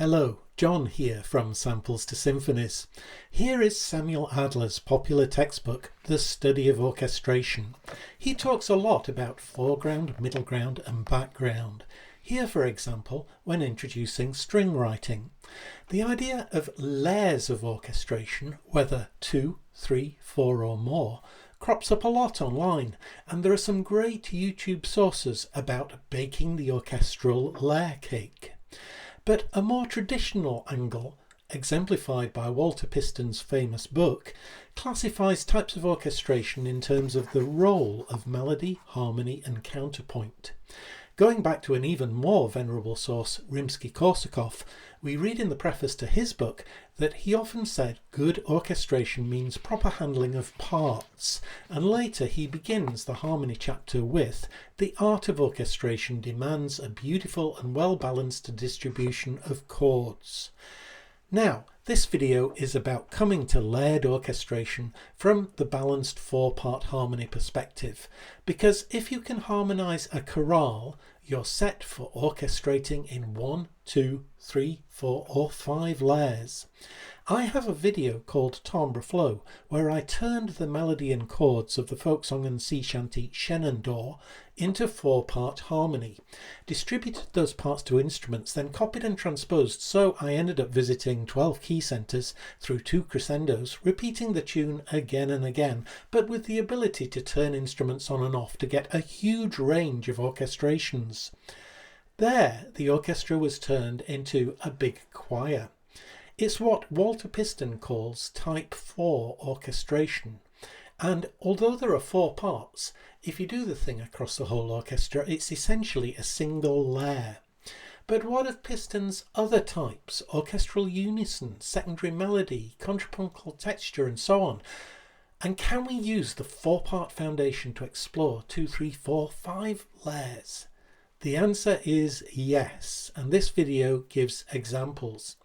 Hello, John here from Samples to Symphonies. Here is Samuel Adler's popular textbook, The Study of Orchestration. He talks a lot about foreground, middle ground and background. Here, for example, when introducing string writing. The idea of layers of orchestration, whether 2, 3, 4 or more, crops up a lot online, and there are some great YouTube sources about baking the orchestral layer cake. But a more traditional angle, exemplified by Walter Piston's famous book, classifies types of orchestration in terms of the role of melody, harmony and counterpoint. Going back to an even more venerable source, Rimsky-Korsakov, we read in the preface to his book that he often said good orchestration means proper handling of parts, and later he begins the harmony chapter with the art of orchestration demands a beautiful and well-balanced distribution of chords. Now, this video is about coming to layered orchestration from the balanced four-part harmony perspective, because if you can harmonize a chorale, you're set for orchestrating in 1, 2, 3, 4 or 5 layers. I have a video called Timbre Flow where I turned the melody and chords of the folk song and sea shanty Shenandoah into 4-part harmony, distributed those parts to instruments, then copied and transposed, so I ended up visiting 12 key centres through 2 crescendos, repeating the tune again and again, but with the ability to turn instruments on and off to get a huge range of orchestrations. There, the orchestra was turned into a big choir. It's what Walter Piston calls Type 4 orchestration. And although there are 4 parts, if you do the thing across the whole orchestra, it's essentially a single layer. But what of Piston's other types, orchestral unison, secondary melody, contrapuntal texture and so on? And can we use the 4-part foundation to explore 2, 3, 4, 5 layers? The answer is yes, and this video gives examples.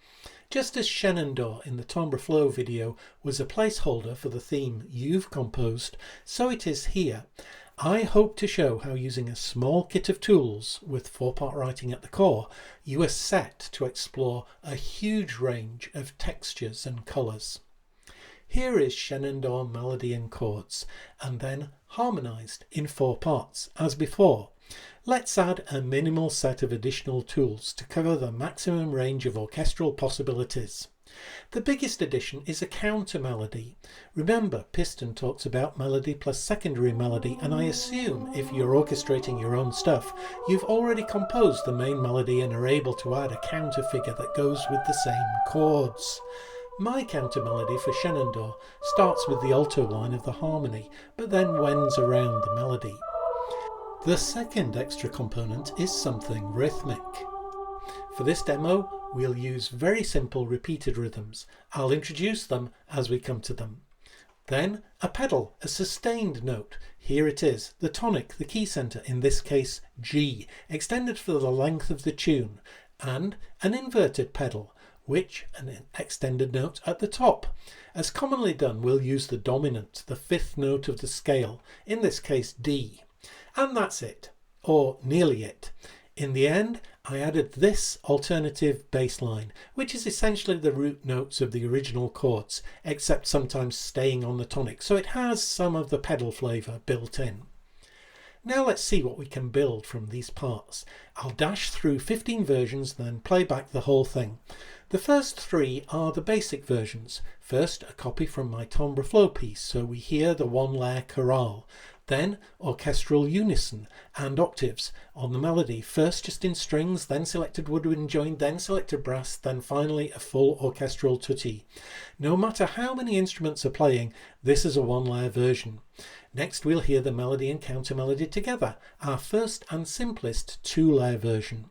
Just as Shenandoah in the Timbre Flow video was a placeholder for the theme you've composed, so it is here. I hope to show how using a small kit of tools with 4-part writing at the core, you are set to explore a huge range of textures and colours. Here is Shenandoah melody and chords, and then harmonised in 4 parts, as before. Let's add a minimal set of additional tools to cover the maximum range of orchestral possibilities. The biggest addition is a counter melody. Remember, Piston talks about melody plus secondary melody, and I assume if you're orchestrating your own stuff, you've already composed the main melody and are able to add a counter figure that goes with the same chords. My counter melody for Shenandoah starts with the alto line of the harmony, but then wends around the melody. The second extra component is something rhythmic. For this demo, we'll use very simple repeated rhythms. I'll introduce them as we come to them. Then a pedal, a sustained note. Here it is, the tonic, the key centre, in this case G, extended for the length of the tune, and an inverted pedal, which an extended note at the top. As commonly done, we'll use the dominant, the 5th note of the scale, in this case D. And that's it, or nearly it. In the end, I added this alternative bass line, which is essentially the root notes of the original chords, except sometimes staying on the tonic, so it has some of the pedal flavour built in. Now let's see what we can build from these parts. I'll dash through 15 versions, then play back the whole thing. The first 3 are the basic versions. First, a copy from my Timbre Flow piece, so we hear the 1-layer chorale. Then orchestral unison and octaves on the melody, first just in strings, then selected woodwind joined, then selected brass, then finally a full orchestral tutti. No matter how many instruments are playing, this is a 1-layer version. Next we'll hear the melody and counter melody together, our first and simplest 2-layer version.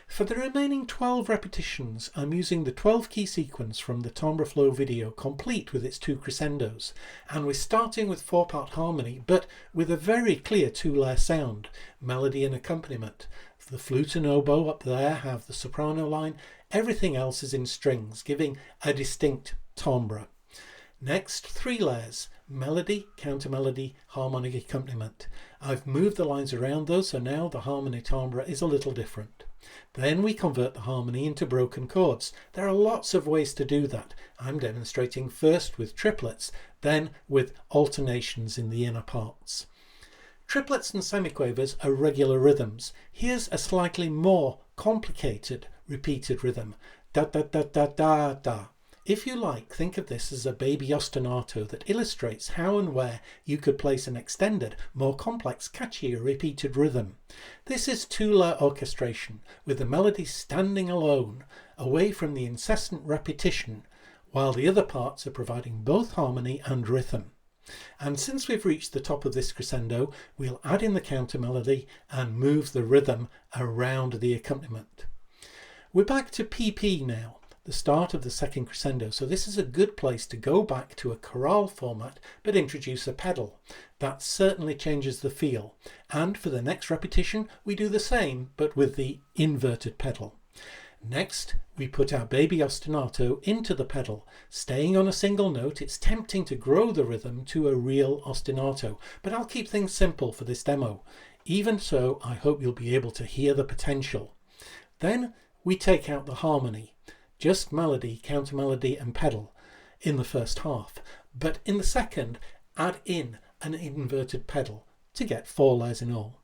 For the remaining 12 repetitions, I'm using the 12-key sequence from the Timbre Flow video, complete with its 2 crescendos, and we're starting with 4-part harmony, but with a very clear 2-layer sound, melody and accompaniment. The flute and oboe up there have the soprano line, everything else is in strings, giving a distinct timbre. Next, 3 layers, melody, counter melody, harmonic accompaniment. I've moved the lines around though, so now the harmony timbre is a little different. Then we convert the harmony into broken chords. There are lots of ways to do that. I'm demonstrating first with triplets, then with alternations in the inner parts. Triplets and semiquavers are regular rhythms. Here's a slightly more complicated repeated rhythm. Da da da da da da. If you like, think of this as a baby ostinato that illustrates how and where you could place an extended, more complex, catchier repeated rhythm. This is two-layer orchestration, with the melody standing alone, away from the incessant repetition, while the other parts are providing both harmony and rhythm. And since we've reached the top of this crescendo, we'll add in the counter melody and move the rhythm around the accompaniment. We're back to PP now, the start of the second crescendo, so this is a good place to go back to a chorale format but introduce a pedal. That certainly changes the feel, and for the next repetition we do the same but with the inverted pedal. Next we put our baby ostinato into the pedal. Staying on a single note, it's tempting to grow the rhythm to a real ostinato, but I'll keep things simple for this demo. Even so, I hope you'll be able to hear the potential. Then we take out the harmony. Just melody, counter melody and pedal in the first half, but in the second add in an inverted pedal to get 4 layers in all.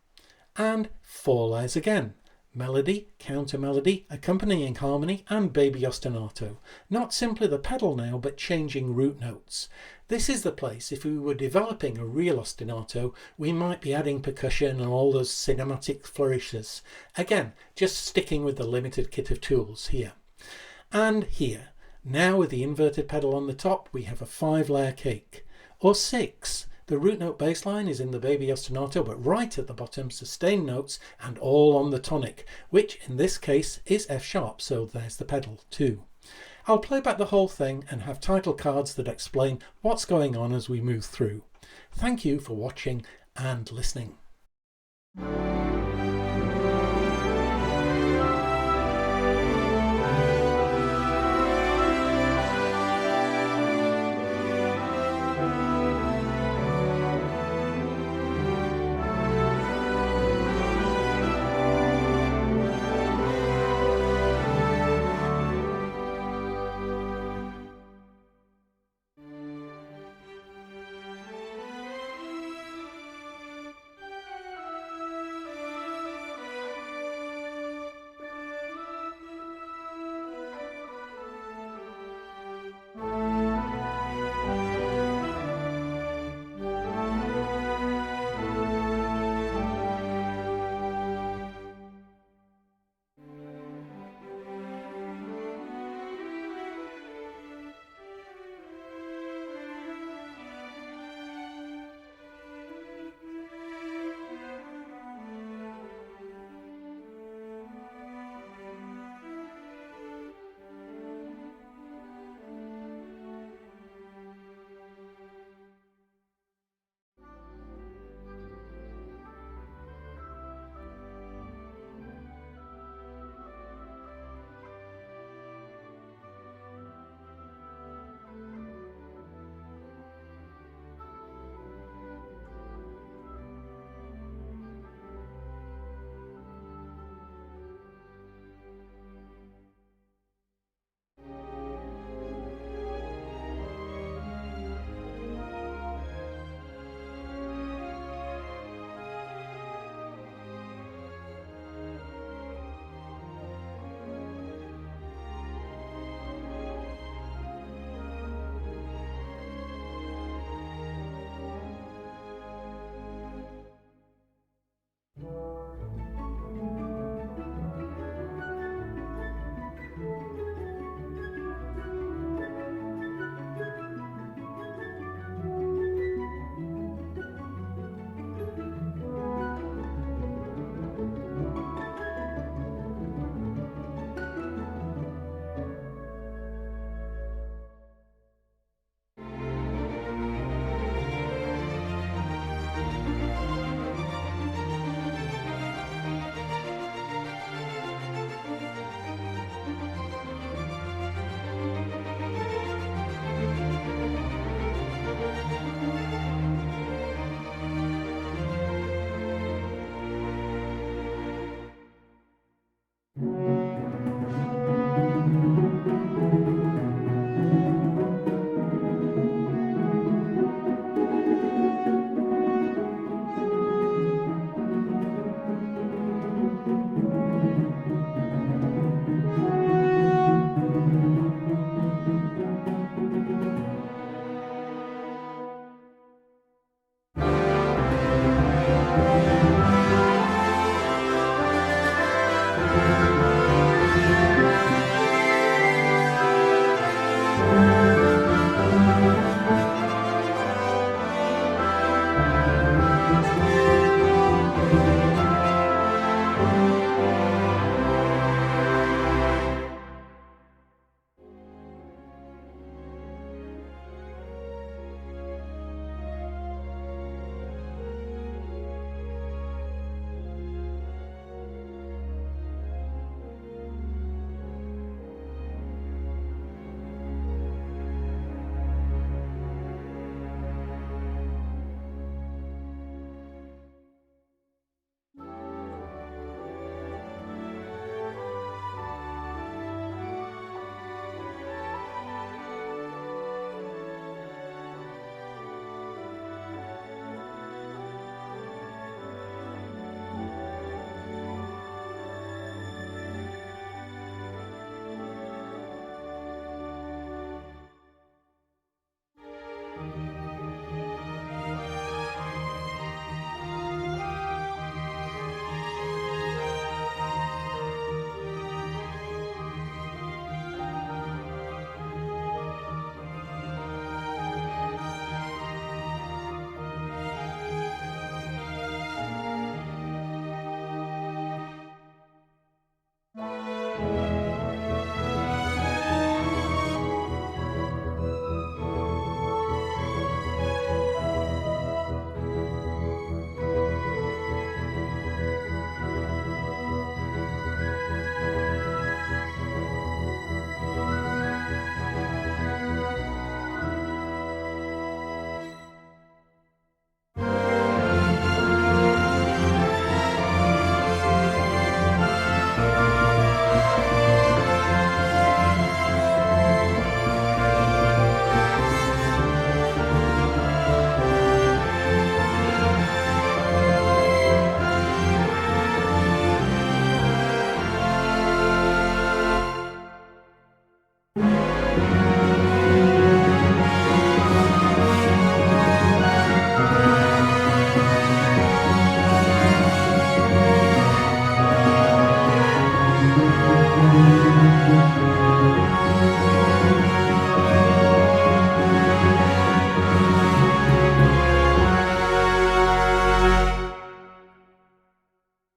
And 4 layers again. Melody, counter melody, accompanying harmony and baby ostinato. Not simply the pedal now, but changing root notes. This is the place, if we were developing a real ostinato, we might be adding percussion and all those cinematic flourishes. Again, just sticking with the limited kit of tools here. And here, now with the inverted pedal on the top, we have a 5-layer cake, or 6. The root note bass line is in the baby ostinato, but right at the bottom, sustained notes and all on the tonic, which in this case is F sharp, so there's the pedal too. I'll play back the whole thing and have title cards that explain what's going on as we move through. Thank you for watching and listening.